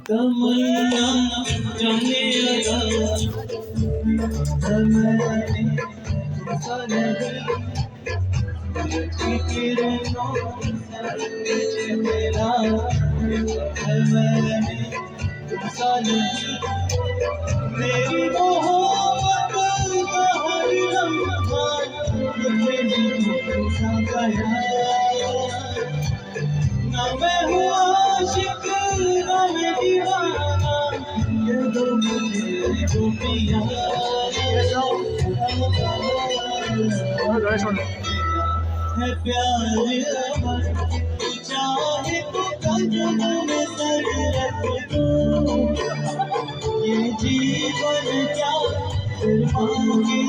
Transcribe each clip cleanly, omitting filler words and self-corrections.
तमन्ना जाने लगा मैंने तुमसा नहीं किरणों से चेहरा मैंने तुमसा नहीं मेरी मोहब्बत का हर लम्हा मुझे तुमसा गया ना मैं हूँ आशिक ना मैं दीवाना ये दो मुझे जो पिया है प्यार अमर तू चाहे तो कदमों में सर रख दूं ये जीवन क्या फिर मांगे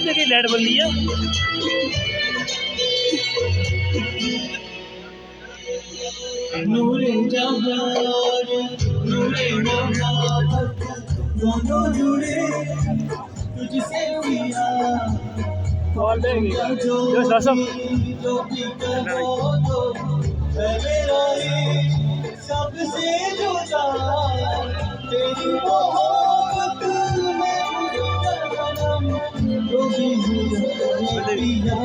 मेरी लाइट बन रही है। नूरे जहां और नूरे मोहब्बत दोनों जुड़े तुझसे पिया जो भी कहो तो है मेरा ही सबसे जुदा तेरी मोहब्बत में जन्म जो भी पिया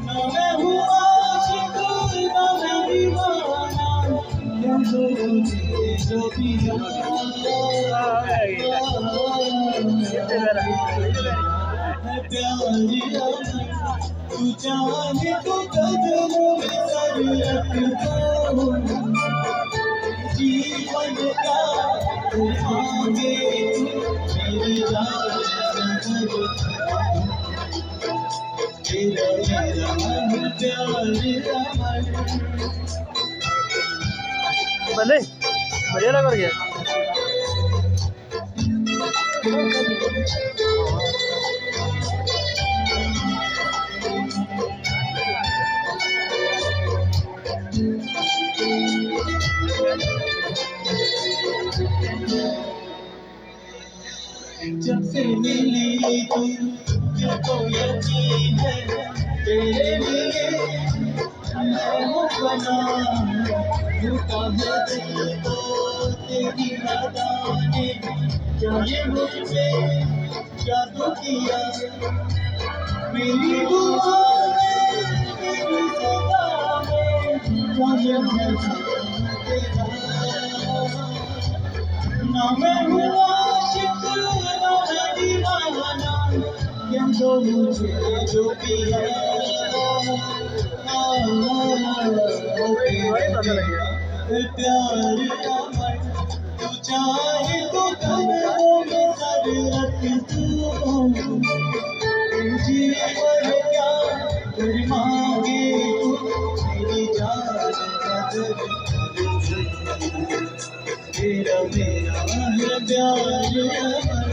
ना मैं हूँ आशिक ना मैं दीवाना ये जो मुझे जो पिया है प्यार तू चाहे तो कदमों में सर रख दो जीवन का तू मांगे मेरी जान तेरा मेरा प्यार भले बढ़िया लग रही है। जब से मिली तुझको यकीन है तेरे लिए मैं हूँ बना झूठा है दिल तो तेरी नादानी क्या ये मुझ पे जादू किया मेरी दुआ में मेरी सदा में कायम है तेरा ना मैं हूँ आशिक ना मैं दीवाना ये जो मुझे जो पिया प्यार अमर तू चाहे तो कदमों में सर रख दूं जीवन क्या फिर मांगे तू मेरी जान तेरा मेरा प्यार